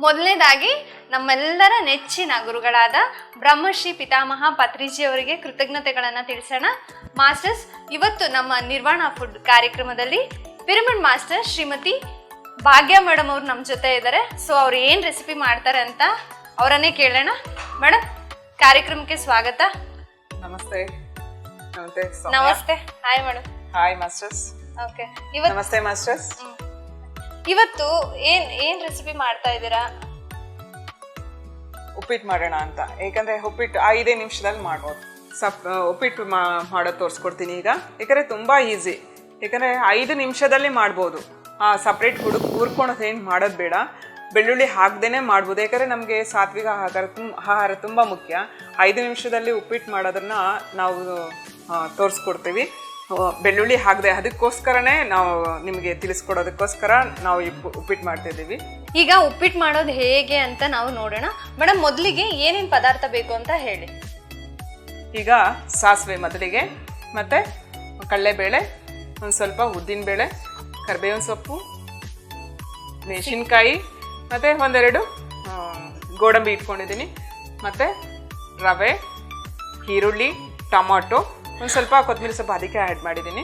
ಮೊದಲನೇದಾಗಿ ನಮ್ಮೆಲ್ಲರ ನೆಚ್ಚಿನ ಗುರುಗಳಾದ ಬ್ರಹ್ಮಶ್ರೀ ಪಿತಾಮಹ ಪತ್ರಿಜಿ ಅವರಿಗೆ ಕೃತಜ್ಞತೆಗಳನ್ನು ತಿಳಿಸೋಣ. ಮಾಸ್ಟರ್ಸ್, ಇವತ್ತು ನಮ್ಮ ನಿರ್ವಾಣ ಫುಡ್ ಕಾರ್ಯಕ್ರಮದಲ್ಲಿ ಪಿರಮಿಡ್ ಮಾಸ್ಟರ್ ಶ್ರೀಮತಿ ಭಾಗ್ಯ ಮೇಡಮ್ ಅವರು ನಮ್ಮ ಜೊತೆ ಇದ್ದಾರೆ. ಸೊ ಅವ್ರು ಏನು ರೆಸಿಪಿ ಮಾಡ್ತಾರೆ ಅಂತ ಅವರನ್ನೇ ಕೇಳೋಣ. ಮೇಡಮ್, ಕಾರ್ಯಕ್ರಮಕ್ಕೆ ಸ್ವಾಗತ. ನಮಸ್ತೆ. ನಮಸ್ತೆ. Hi madam. Hi masters. Okay, ನಮಸ್ತೆ ಮಾಸ್ಟರ್ಸ್. ಇವತ್ತು ಏನ್ ರೆಸಿಪಿ ಮಾಡ್ತಾ ಇದ್ದೀರಾ? ಉಪ್ಪಿಟ್ಟು ಮಾಡೋಣ ಅಂತ. ಏಕೆಂದರೆ ಉಪ್ಪಿಟ್ಟು 5 ನಿಮಿಷದಲ್ಲಿ ಮಾಡ್ಬೋದು. ಉಪ್ಪಿಟ್ಟು ಮಾಡೋದು ತೋರಿಸ್ಕೊಡ್ತೀನಿ ಈಗ. ಯಾಕಂದರೆ ತುಂಬ ಈಸಿ. ಯಾಕಂದರೆ 5 ನಿಮಿಷದಲ್ಲಿ ಮಾಡ್ಬೋದು. ಸಪ್ರೇಟ್ ಹುರ್ಕೊಳೋದು ಏನು ಮಾಡೋದು ಬೇಡ. ಬೆಳ್ಳುಳ್ಳಿ ಹಾಕ್ದೇ ಮಾಡ್ಬೋದು. ಯಾಕಂದರೆ ನಮಗೆ ಸಾತ್ವಿಕ ಆಹಾರ ತುಂಬ ಮುಖ್ಯ. 5 ನಿಮಿಷದಲ್ಲಿ ಉಪ್ಪಿಟ್ಟು ಮಾಡೋದನ್ನ ನಾವು ತೋರಿಸ್ಕೊಡ್ತೀವಿ. ಬೆಳ್ಳುಳ್ಳಿ ಹಾಕದೆ, ಅದಕ್ಕೋಸ್ಕರನೇ ನಾವು ನಿಮಗೆ ತಿಳಿಸ್ಕೊಡೋದಕ್ಕೋಸ್ಕರ ನಾವು ಉಪ್ಪಿಟ್ಟು ಮಾಡ್ತಿದ್ದೀವಿ. ಈಗ ಉಪ್ಪಿಟ್ಟು ಮಾಡೋದು ಹೇಗೆ ಅಂತ ನಾವು ನೋಡೋಣ. ಮೇಡಮ್, ಮೊದಲಿಗೆ ಏನೇನು ಪದಾರ್ಥ ಬೇಕು ಅಂತ ಹೇಳಿ. ಈಗ ಸಾಸಿವೆ ಮೊದಲಿಗೆ, ಮತ್ತು ಕಡಲೆಬೇಳೆ, ಒಂದು ಸ್ವಲ್ಪ ಉದ್ದಿನಬೇಳೆ, ಕರಿಬೇವಿನ ಸೊಪ್ಪು, ಮೆಣಸಿನ್ಕಾಯಿ, ಮತ್ತು ಒಂದೆರಡು ಗೋಡಂಬಿ ಇಟ್ಕೊಂಡಿದ್ದೀನಿ, ಮತ್ತು ರವೆ, ಈರುಳ್ಳಿ, ಟೊಮಾಟೊ, ಒಂದು ಸ್ವಲ್ಪ ಕೊತ್ತಂಬರಿ ಸೊಪ್ಪು ಅದಕ್ಕೆ ಆ್ಯಡ್ ಮಾಡಿದ್ದೀನಿ.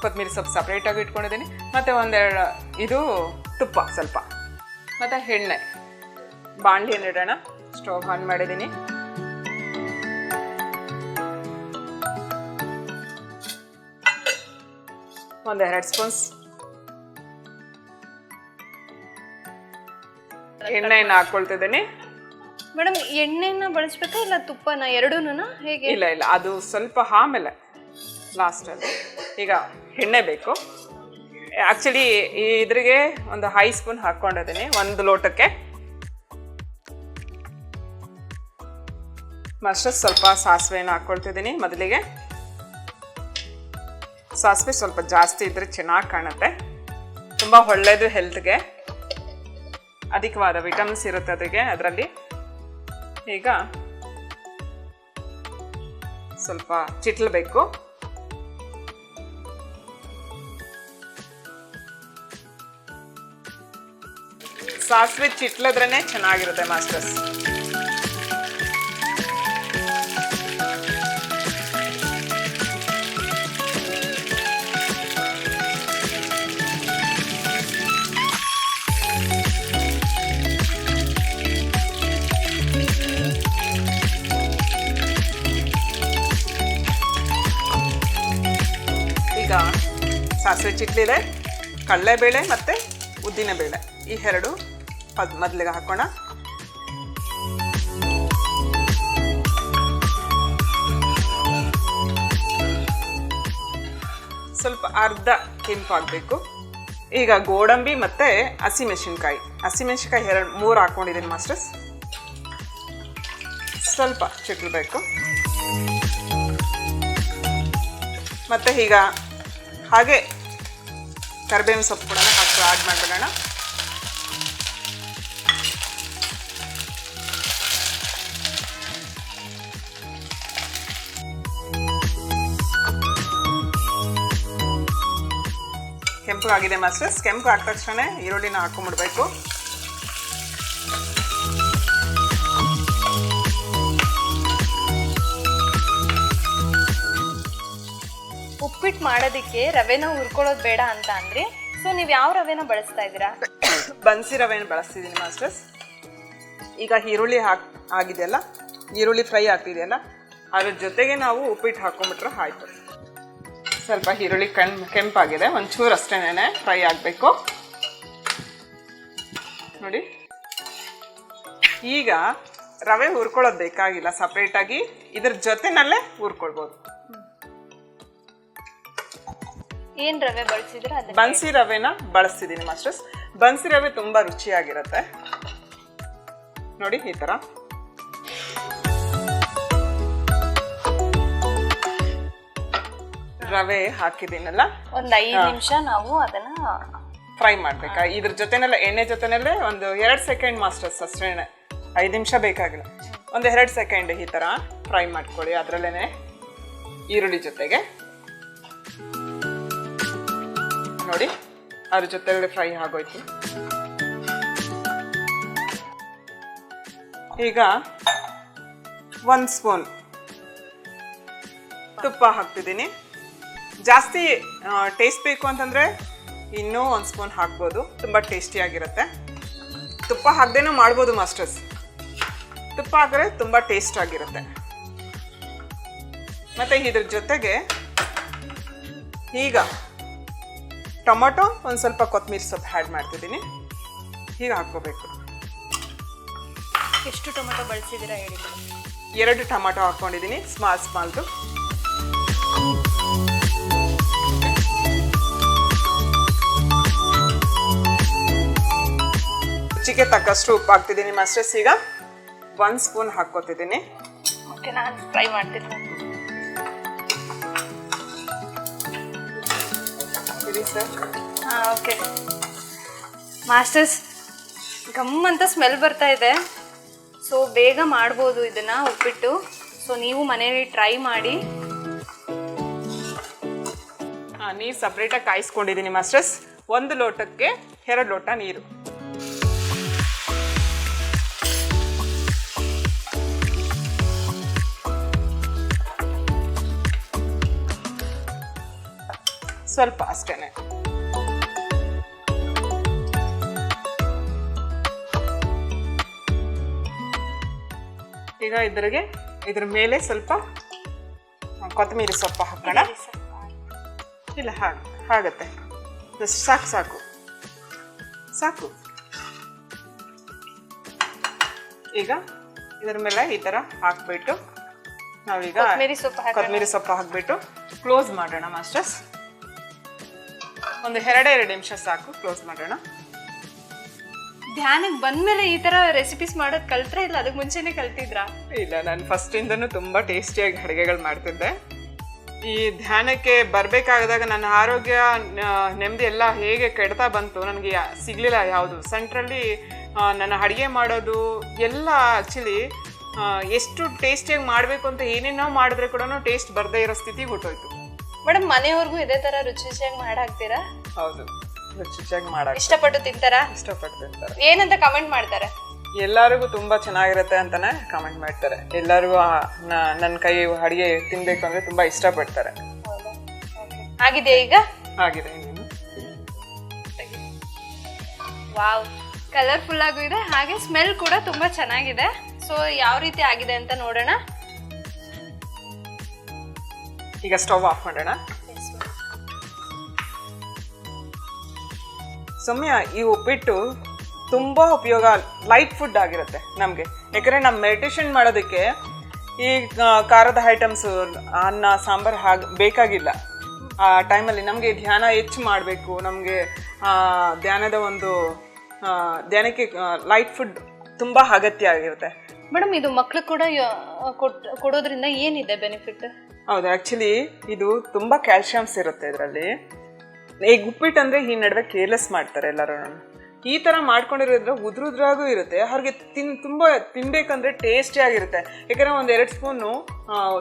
ಕೊತ್ತಂಬರಿ ಸೊಪ್ಪು ಸಪ್ರೇಟಾಗಿ ಇಟ್ಕೊಂಡಿದ್ದೀನಿ. ಮತ್ತು ಒಂದೆರಡು ಇದು ತುಪ್ಪ ಸ್ವಲ್ಪ, ಮತ್ತು ಎಣ್ಣೆ. ಬಾಣಲಿಯನ್ನು ಇಡೋಣ. ಸ್ಟವ್ ಆನ್ ಮಾಡಿದ್ದೀನಿ. ಒಂದು 2 ಸ್ಪೂನ್ಸ್ ಎಣ್ಣೆಯನ್ನು ಹಾಕ್ಕೊಳ್ತಿದ್ದೀನಿ. ಮೇಡಮ್, ಎಣ್ಣೆನ ಬಳಸ್ಬೇಕಾ ಇಲ್ಲ ತುಪ್ಪನ, ಎರಡೂನಾ ಹೇಗೆ? ಇಲ್ಲ, ಅದು ಸ್ವಲ್ಪ ಆಮೇಲೆ ಲಾಸ್ಟಲ್ಲಿ. ಈಗ ಎಣ್ಣೆ ಬೇಕು. ಆ್ಯಕ್ಚುಲಿ ಇದ್ರಿಗೆ ಒಂದು 5 ಸ್ಪೂನ್ ಹಾಕ್ಕೊಂಡಿದ್ದೀನಿ 1 ಲೋಟಕ್ಕೆ. ಮತ್ತೆ ಸ್ವಲ್ಪ ಸಾಸಿವೆನ ಹಾಕ್ಕೊಳ್ತಿದ್ದೀನಿ. ಮೊದಲಿಗೆ ಸಾಸಿವೆ ಸ್ವಲ್ಪ ಜಾಸ್ತಿ ಇದ್ದರೆ ಚೆನ್ನಾಗಿ ಕಾಣುತ್ತೆ. ತುಂಬ ಒಳ್ಳೆಯದು ಹೆಲ್ತ್ಗೆ. ಅಧಿಕವಾದ ವಿಟಮಿನ್ಸ್ ಇರುತ್ತೆ ಅದರಲ್ಲಿ. ಈಗ ಸ್ವಲ್ಪ ಚಿಟ್ಲಬೇಕು. ಸಾಸಿವೆ ಚಿಟ್ಲದ್ರೇ ಚೆನ್ನಾಗಿರುತ್ತೆ ಮಾಸ್ಟರ್ಸ್. ಈಗ ಸಾಸಿವೆ ಚಿಟ್ಲಿದೆ, ಕಡಲೆಬೇಳೆ ಮತ್ತು ಉದ್ದಿನಬೇಳೆ ಈ ಎರಡು ಮೊದಲಿಗೆ ಹಾಕೋಣ. ಸ್ವಲ್ಪ ಅರ್ಧ ಕೆಂಪಾಗಬೇಕು. ಈಗ ಗೋಡಂಬಿ ಮತ್ತು ಹಸಿಮೆಣಸಿನ್ಕಾಯಿ 2-3 ಹಾಕ್ಕೊಂಡಿದ್ದೀನಿ ಮಾಸ್ಟರ್ಸ್. ಸ್ವಲ್ಪ ಚಿಟ್ಲಬೇಕು. ಮತ್ತು ಈಗ ಹಾಗೆ ಕರಿಬೇವಿನ ಸೊಪ್ಪು ಕೂಡ ಆ್ಯಡ್ ಮಾಡಿಬಿಡೋಣ. ಕೆಂಪು ಆಗಿದೆ ಮಾಸ್ಟರ್ಸ್. ಕೆಂಪು ಆದ ತಕ್ಷಣ ಈರುಳ್ಳಿನ ಹಾಕೊಂಡ್ಬಿಡ್ಬೇಕು. ಉಪ್ಪಿಟ್ಟು ಮಾಡೋದಕ್ಕೆ ರವೆನ ಹುರ್ಕೊಳ್ಳೋದು ಬೇಡ ಅಂತ ಅಂದ್ರೆ, ಸೊ ನೀವು ಯಾವ ರವೆನ ಬಳಸ್ತಾ ಇದ್ದೀರಾ? ಬನ್ಸಿ ರವೆನ ಬಳಸ್ತಿದ್ದೀನಿ ಮಾಸ್ಟರ್ಸ್. ಈಗ ಈರುಳ್ಳಿ ಆಗಿದೆಯಲ್ಲ, ಈರುಳ್ಳಿ ಫ್ರೈ ಆಗ್ತಿದೆಯಲ್ಲ, ಅದ್ರ ಜೊತೆಗೆ ನಾವು ಉಪ್ಪಿಟ್ಟು ಹಾಕೊಂಡ್ಬಿಟ್ರೆ ಆಯಿತು. ಸ್ವಲ್ಪ ಈರುಳ್ಳಿ ಕೆಂಪಾಗಿದೆ, ಒಂಚೂರು ಅಷ್ಟೇನೆ ಫ್ರೈ ಆಗಬೇಕು ನೋಡಿ. ಈಗ ರವೆ ಹುರ್ಕೊಳ್ಳೋದು ಬೇಕಾಗಿಲ್ಲ, ಸಪ್ರೇಟಾಗಿ ಇದ್ರ ಜೊತೆನಲ್ಲೇ ಹುರ್ಕೊಳ್ಬೋದು. ಏನ್ ರವೆ ಬಳಸಿದ್ರೆ? ಬನ್ಸಿ ರವೆನ ಬಳಸ್ತಿದ್ದೀನಿ ಮಾಸ್ಟರ್ಸ್. ಬನ್ಸಿ ರವೆ ತುಂಬಾ ರುಚಿಯಾಗಿರುತ್ತೆ ನೋಡಿ. ಈ ತರ ರವೆ ಹಾಕಿದ್ದೀನಲ್ಲ ಒಂದ್ 5 ನಿಮಿಷ ನಾವು ಅದನ್ನ ಫ್ರೈ ಮಾಡ್ಬೇಕಾ. ಇದ್ರ ಜೊತೆನೆಲ್ಲ ಎಣ್ಣೆ ಜೊತೆನಲ್ಲೇ ಒಂದು 2 ಸೆಕೆಂಡ್ ಮಾಸ್ಟರ್ಸ್ ಅಷ್ಟೇನೆ, 5 ನಿಮಿಷ ಬೇಕಾಗಿಲ್ಲ. ಒಂದು 2 ಸೆಕೆಂಡ್ ಈ ಥರ ಫ್ರೈ ಮಾಡ್ಕೊಳ್ಳಿ. ಅದರಲ್ಲೇ ಈರುಳ್ಳಿ ಜೊತೆಗೆ ನೋಡಿ ಅದ್ರ ಜೊತೆಗಡೆ ಫ್ರೈ ಆಗೋಯ್ತು. ಈಗ 1 ಸ್ಪೂನ್ ತುಪ್ಪ ಹಾಕ್ತಿದ್ದೀನಿ. ಜಾಸ್ತಿ ಟೇಸ್ಟ್ ಬೇಕು ಅಂತಂದರೆ ಇನ್ನೂ 1 ಸ್ಪೂನ್ ಹಾಕ್ಬೋದು, ತುಂಬ ಟೇಸ್ಟಿಯಾಗಿರುತ್ತೆ. ತುಪ್ಪ ಹಾಕ್ದೇನೂ ಮಾಡ್ಬೋದು ಮಾಸ್ಟರ್ಸ್, ತುಪ್ಪ ಹಾಕಿದ್ರೆ ತುಂಬ ಟೇಸ್ಟ್ ಆಗಿರುತ್ತೆ. ಮತ್ತು ಇದ್ರ ಜೊತೆಗೆ ಈಗ ಟೊಮೊಟೊ ಒಂದು ಸ್ವಲ್ಪ ಕೊತ್ತಂಬರಿ ಸೊಪ್ಪು ಆ್ಯಡ್ ಮಾಡ್ತಿದ್ದೀನಿ. ಹೀಗೆ ಹಾಕ್ಕೋಬೇಕು. ಎಷ್ಟು ಟೊಮೊಟೊ ಬಳಸಿದ್ದೀರಾ ಹೇಳಿ? 2 ಟೊಮೊಟೊ ಹಾಕ್ಕೊಂಡಿದ್ದೀನಿ, ಸ್ಮಾಲ್ದು. ರುಚಿಗೆ ತಕ್ಕಷ್ಟು ಉಪ್ಪು ಹಾಕ್ತಿದ್ದೀನಿ ಮಾಸ್ಟರ್ಸ್. ಈಗ 1 ಸ್ಪೂನ್ ಹಾಕ್ಕೋತಿದ್ದೀನಿ. ಓಕೆ, ನಾನು ಫ್ರೈ ಮಾಡ್ತೀನಿ ಸರ್. ಹಾಂ, ಓಕೆ ಮಾಸ್ಟರ್ಸ್. ಗಮ್ ಅಂತ ಸ್ಮೆಲ್ ಬರ್ತಾ ಇದೆ. ಸೊ ಬೇಗ ಮಾಡ್ಬೋದು ಇದನ್ನು ಉಪ್ಪಿಟ್ಟು. ಸೊ ನೀವು ಮನೆಯಲ್ಲಿ ಟ್ರೈ ಮಾಡಿ. ನೀರು ಸಪ್ರೇಟಾಗಿ ಕಾಯಿಸ್ಕೊಂಡಿದ್ದೀನಿ ಮಾಸ್ಟರ್ಸ್. 1 ಲೋಟಕ್ಕೆ 2 ಲೋಟ ನೀರು. ಸ್ವಲ್ಪ ಅಷ್ಟೇನೆ. ಈಗ ಇದ್ರ ಮೇಲೆ ಸ್ವಲ್ಪ ಕೊತ್ತಂಬರಿ ಸೊಪ್ಪು ಹಾಕೋಣ. ಇಲ್ಲ ಹಾಗತ್ತೆ, ಸಾಕು. ಈಗ ಇದ್ರ ಮೇಲೆ ಈ ಥರ ಹಾಕ್ಬಿಟ್ಟು ನಾವೀಗ ಕೊತ್ತಂಬರಿ ಸೊಪ್ಪು ಹಾಕ್ಬಿಟ್ಟು ಕ್ಲೋಸ್ ಮಾಡೋಣ ಮಾಸ್ಟರ್ಸ್. ಒಂದು 2 ನಿಮಿಷ ಸಾಕು, ಕ್ಲೋಸ್ ಮಾಡೋಣ. ಧ್ಯಾನಕ್ಕೆ ಬಂದ್ಮೇಲೆ ಈ ತರ ರೆಸಿಪೀಸ್ ಮಾಡೋದು ಕಲ್ತ್ರೆ ಇಲ್ಲ ಅದಕ್ಕೆ ಮುಂಚೆನೆ ಕಲ್ತಿದ್ರಾ? ಇಲ್ಲ, ನಾನು ಫಸ್ಟಿಂದನೂ ತುಂಬ ಟೇಸ್ಟಿಯಾಗಿ ಅಡುಗೆಗಳು ಮಾಡ್ತಿದ್ದೆ. ಈ ಧ್ಯಾನಕ್ಕೆ ಬರಬೇಕಾದಾಗ ನನ್ನ ಆರೋಗ್ಯ ನೆಮ್ಮದಿ ಎಲ್ಲ ಹೇಗೆ ಕೆಡ್ತಾ ಬಂತು, ನನಗೆ ಸಿಗಲಿಲ್ಲ ಯಾವುದು. ಸೆಂಟ್ರಲ್ಲಿ ನನ್ನ ಅಡುಗೆ ಮಾಡೋದು ಎಲ್ಲ ಆ್ಯಕ್ಚುಲಿ ಎಷ್ಟು ಟೇಸ್ಟಿಯಾಗಿ ಮಾಡಬೇಕು ಅಂತ ಏನೇನೋ ಮಾಡಿದ್ರೆ ಕೂಡ ಟೇಸ್ಟ್ ಬರದೇ ಇರೋ ಸ್ಥಿತಿಗೆ ಹೊಟ್ಟೋಯ್ತು. ಮೇಡಮ್, ಮನೆಯವ್ರಿಗೂ ಇದೇ ತರ ರುಚಿಯಾಗಿ ಮಾಡಾಕ್ತೀರಾ? ಹೌದು, ರುಚಿಯಾಗಿ ಮಾಡಾಕ ಇಷ್ಟಪಟ್ಟು ತಿಂತಾರಾ? ಇಷ್ಟಪಟ್ಟು ತಿಂತಾರೆ. ಏನಂತ ಕಮೆಂಟ್ ಮಾಡ್ತಾರೆ? ಎಲ್ಲರಿಗೂ ತುಂಬಾ ಚೆನ್ನಾಗಿರುತ್ತೆ ಅಂತಾನೆ ಕಮೆಂಟ್ ಮಾಡ್ತಾರೆ. ಎಲ್ಲರಿಗೂ ನನ್ನ ಕೈ ಅಡುಗೆ ತಿನ್ಬೇಕು ಅಂದ್ರೆ ತುಂಬಾ ಇಷ್ಟಪಡ್ತಾರೆ. ಆಗಿದೆ ಈಗ? ಆಗಿದೆ. ವಾವ್, ಕಲರ್ಫುಲ್ ಆಗೂ ಇದೆ, ಹಾಗೆ ಸ್ಮೆಲ್ ಕೂಡ ತುಂಬಾ ಚೆನ್ನಾಗಿದೆ. ಸೊ ಯಾವ ರೀತಿ ಆಗಿದೆ ಅಂತ ನೋಡೋಣ. ಈಗ ಸ್ಟವ್ ಆಫ್ ಮಾಡೋಣ. ಸೌಮ್ಯ, ಈ ಉಪ್ಪಿಟ್ಟು ತುಂಬ ಉಪಯೋಗ, ಲೈಟ್ ಫುಡ್ ಆಗಿರುತ್ತೆ ನಮಗೆ. ಯಾಕಂದರೆ ನಮ್ಮ ಮೆಡಿಟೇಷನ್ ಮಾಡೋದಕ್ಕೆ ಈ ಖಾರದ ಐಟಮ್ಸು ಅನ್ನ ಸಾಂಬಾರು ಬೇಕಾಗಿಲ್ಲ. ಆ ಟೈಮಲ್ಲಿ ನಮಗೆ ಧ್ಯಾನ ಹೆಚ್ಚು ಮಾಡಬೇಕು, ನಮಗೆ ಧ್ಯಾನಕ್ಕೆ ಲೈಟ್ ಫುಡ್ ತುಂಬ ಅಗತ್ಯ ಆಗಿರುತ್ತೆ. ಮೇಡಮ್, ಇದು ಮಕ್ಳಿಗೆ ಕೂಡ ಕೊಡೋದ್ರಿಂದ ಏನಿದೆ ಬೆನಿಫಿಟ್? ಹೌದು, ಆ್ಯಕ್ಚುಲಿ ಇದು ತುಂಬ ಕ್ಯಾಲ್ಶಿಯಮ್ಸ್ ಇರುತ್ತೆ ಇದರಲ್ಲಿ. ಈಗ ಉಪ್ಪಿಟ್ಟು ಅಂದರೆ ಈ ನಡುವೆ ಕೇರ್ಲೆಸ್ ಮಾಡ್ತಾರೆ ಎಲ್ಲರೂ. ಈ ಥರ ಮಾಡ್ಕೊಂಡಿರೋದ್ರೆ ಉದ್ರಾಗೂ ಇರುತ್ತೆ. ಅವ್ರಿಗೆ ತುಂಬ ತಿನ್ಬೇಕಂದ್ರೆ ಟೇಸ್ಟಿ ಆಗಿರುತ್ತೆ. ಯಾಕಂದರೆ 1-2 ಸ್ಪೂನು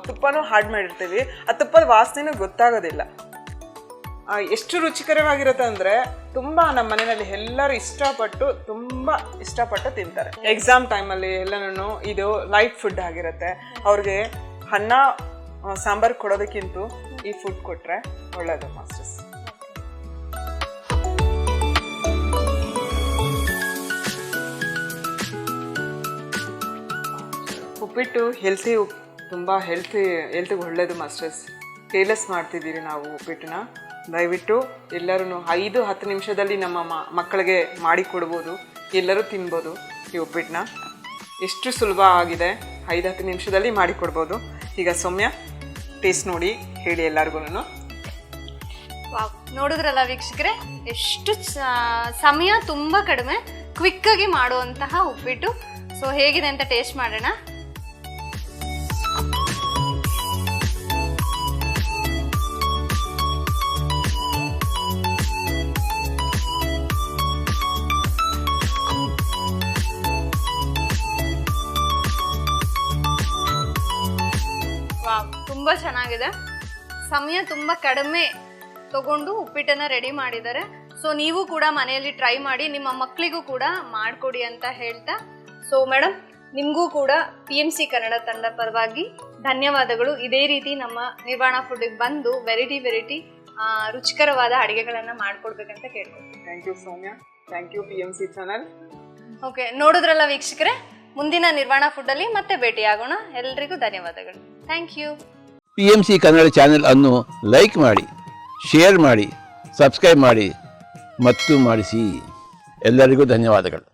ತುಪ್ಪನೂ ಆ್ಯಡ್ ಮಾಡಿರ್ತೀವಿ. ಆ ತುಪ್ಪದ ವಾಸನೆನೂ ಗೊತ್ತಾಗೋದಿಲ್ಲ. ಎಷ್ಟು ರುಚಿಕರವಾಗಿರುತ್ತೆ ಅಂದರೆ ತುಂಬ ನಮ್ಮ ಮನೆಯಲ್ಲಿ ಎಲ್ಲರೂ ಇಷ್ಟಪಟ್ಟು ತಿಂತಾರೆ. ಎಕ್ಸಾಮ್ ಟೈಮಲ್ಲಿ ಎಲ್ಲನೂ ಇದು ಲೈಟ್ ಫುಡ್ ಆಗಿರುತ್ತೆ. ಅವ್ರಿಗೆ ಅನ್ನ ಸಾಂಬಾರು ಕೊಡೋದಕ್ಕಿಂತ ಈ ಫುಡ್ ಕೊಟ್ಟರೆ ಒಳ್ಳೆಯದು ಮಾಸ್ಟರ್ಸ್. ಉಪ್ಪಿಟ್ಟು ತುಂಬ ಹೆಲ್ತಿಗೆ ಒಳ್ಳೆಯದು ಮಾಸ್ಟರ್ಸ್. ಕೇರ್ಲೆಸ್ ಮಾಡ್ತಿದ್ದೀರಿ ನಾವು ಉಪ್ಪಿಟ್ಟನ್ನ. ದಯವಿಟ್ಟು ಎಲ್ಲರೂ 5-10 ನಿಮಿಷದಲ್ಲಿ ನಮ್ಮ ಮಕ್ಕಳಿಗೆ ಮಾಡಿ ಕೊಡ್ಬೋದು, ಎಲ್ಲರೂ ತಿನ್ಬೋದು ಈ ಉಪ್ಪಿಟ್ಟನ್ನ. ಎಷ್ಟು ಸುಲಭ ಆಗಿದೆ, 5-10 ನಿಮಿಷದಲ್ಲಿ ಮಾಡಿ ಕೊಡ್ಬೋದು. ಈಗ ಸೌಮ್ಯ, ಟೇಸ್ಟ್ ನೋಡಿ ಹೇಳಿ ಎಲ್ಲರಿಗೂ. ವಾವ್, ನೋಡಿದ್ರಲ್ಲ ವೀಕ್ಷಕರೇ, ಎಷ್ಟು ಸಮಯ ತುಂಬ ಕಡಿಮೆ, ಕ್ವಿಕ್ಕಾಗಿ ಮಾಡುವಂತಹ ಉಪ್ಪಿಟ್ಟು. ಸೊ ಹೇಗಿದೆ ಅಂತ ಟೇಸ್ಟ್ ಮಾಡೋಣ. ವಾವ್, ತುಂಬಾ ಚೆನ್ನಾಗಿದೆ. ಸಮಯ ತುಂಬಾ ಕಡಿಮೆ ತಗೊಂಡು ಉಪ್ಪಿಟ್ಟನ್ನ ರೆಡಿ ಮಾಡಿದ್ದಾರೆ. ಸೊ ನೀವು ಕೂಡ ಮನೆಯಲ್ಲಿ ಟ್ರೈ ಮಾಡಿ, ನಿಮ್ಮ ಮಕ್ಕಳಿಗೂ ಕೂಡ ಮಾಡಿಕೊಡಿ ಅಂತ ಹೇಳ್ತಾ, ಸೊ ಮೇಡಮ್ ನಿಮಗೂ ಕೂಡ PMC ಕನ್ನಡ ತಂಡ ಪರವಾಗಿ ಧನ್ಯವಾದಗಳು. ಇದೇ ರೀತಿ ನಮ್ಮ ನಿರ್ವಾಣ ಫುಡ್ಗೆ ಬಂದು ವೆರೈಟಿ ರುಚಿಕರವಾದ ಅಡುಗೆಗಳನ್ನು ಮಾಡಿಕೊಡ್ಬೇಕಂತ ಕೇಳ್ಕೊಳ್ತೀನಿ. Thank you Soumya, thank you PMC channel. Okay, ನೋಡಿದ್ರಲ್ಲ ವೀಕ್ಷಕರೇ, ಮುಂದಿನ ನಿರ್ವಾಣ ಫುಡ್ಡಲ್ಲಿ ಮತ್ತೆ ಭೇಟಿಯಾಗೋಣ. ಎಲ್ರಿಗೂ ಧನ್ಯವಾದಗಳು. Thank you. PMC Kannada channel ಅನ್ನು ಲೈಕ್ ಮಾಡಿ, ಶೇರ್ ಮಾಡಿ, ಸಬ್ಸ್ಕ್ರೈಬ್ ಮಾಡಿ ಮತ್ತು ಮಾಡಿಸಿ. ಎಲ್ಲರಿಗೂ ಧನ್ಯವಾದಗಳು.